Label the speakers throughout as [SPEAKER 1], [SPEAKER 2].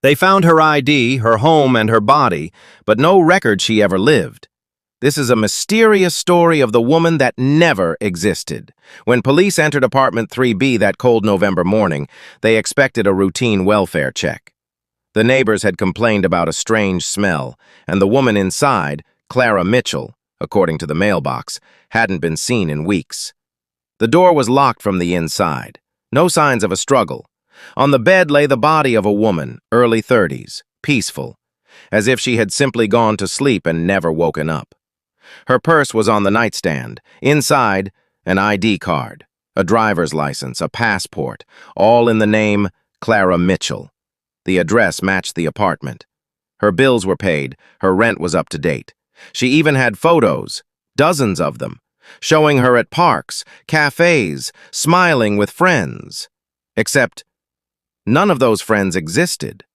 [SPEAKER 1] They found her ID, her home, and her body, but no record she ever lived. This is a mysterious story of the woman that never existed. When police entered apartment 3B that cold November morning, they expected a routine welfare check. The neighbors had complained about a strange smell, and the woman inside, Clara Mitchell, according to the mailbox, hadn't been seen in weeks. The door was locked from the inside. No signs of a struggle. On the bed lay the body of a woman, early 30s, peaceful, as if she had simply gone to sleep and never woken up. Her purse was on the nightstand. Inside, an ID card, a driver's license, a passport, all in the name Clara Mitchell. The address matched the apartment. Her bills were paid, her rent was up to date. She even had photos, dozens of them, showing her at parks, cafes, smiling with friends. Except, none of those friends existed.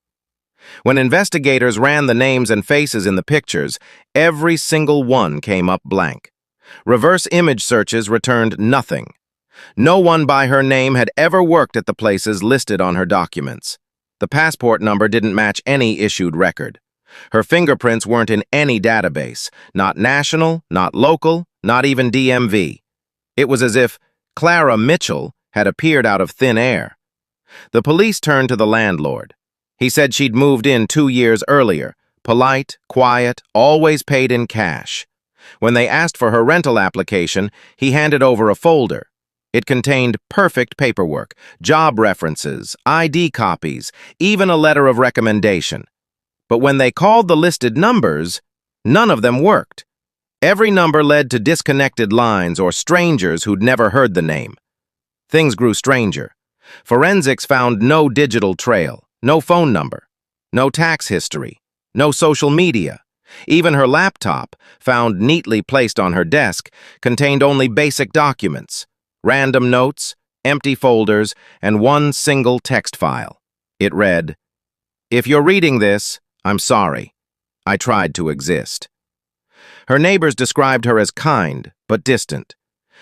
[SPEAKER 1] When investigators ran the names and faces in the pictures, every single one came up blank. Reverse image searches returned nothing. No one by her name had ever worked at the places listed on her documents. The passport number didn't match any issued record. Her fingerprints weren't in any database, not national, not local, not even DMV. It was as if Clara Mitchell had appeared out of thin air. The police turned to the landlord. He said she'd moved in 2 years earlier, polite, quiet, always paid in cash. When they asked for her rental application, he handed over a folder. It contained perfect paperwork, job references, ID copies, even a letter of recommendation. But when they called the listed numbers, none of them worked. Every number led to disconnected lines or strangers who'd never heard the name. Things grew stranger. Forensics found no digital trail, no phone number, no tax history, no social media. Even her laptop, found neatly placed on her desk, contained only basic documents, random notes, empty folders, and one single text file. It read, "If you're reading this, I'm sorry. I tried to exist." Her neighbors described her as kind, but distant.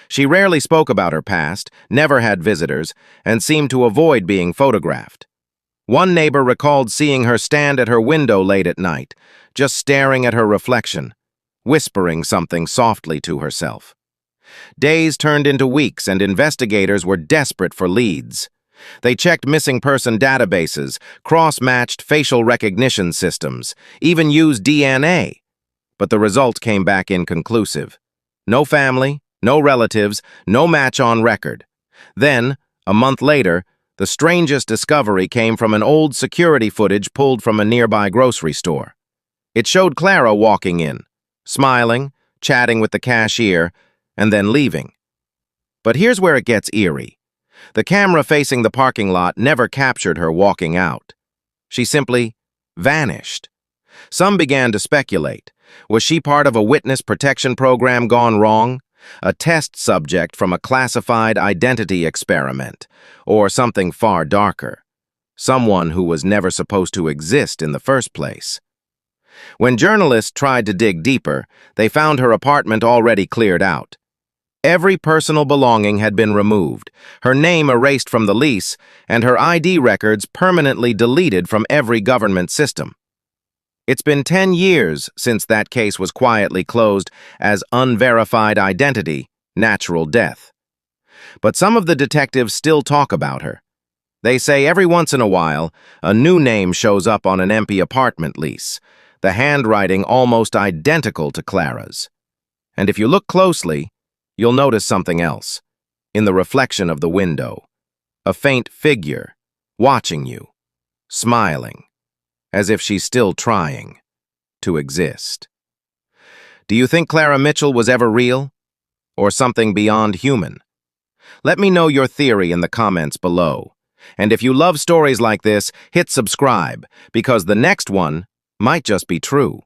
[SPEAKER 1] She rarely spoke about her past, never had visitors, and seemed to avoid being photographed. One neighbor recalled seeing her stand at her window late at night, just staring at her reflection, whispering something softly to herself. Days turned into weeks, and investigators were desperate for leads. They checked missing person databases, cross-matched facial recognition systems, even used DNA. But the result came back inconclusive. No family, no relatives, no match on record. Then, a month later, the strangest discovery came from an old security footage pulled from a nearby grocery store. It showed Clara walking in, smiling, chatting with the cashier, and then leaving. But here's where it gets eerie. The camera facing the parking lot never captured her walking out. She simply vanished. Some began to speculate. Was she part of a witness protection program gone wrong? A test subject from a classified identity experiment? Or something far darker? Someone who was never supposed to exist in the first place. When journalists tried to dig deeper, they found her apartment already cleared out. Every personal belonging had been removed, her name erased from the lease, and her ID records permanently deleted from every government system. It's been 10 years since that case was quietly closed as unverified identity, natural death. But some of the detectives still talk about her. They say every once in a while, a new name shows up on an empty apartment lease, the handwriting almost identical to Clara's. And if you look closely, you'll notice something else. In the reflection of the window, a faint figure, watching you, smiling, as if she's still trying to exist. Do you think Clara Mitchell was ever real? Or something beyond human? Let me know your theory in the comments below. And if you love stories like this, hit subscribe, because the next one might just be true.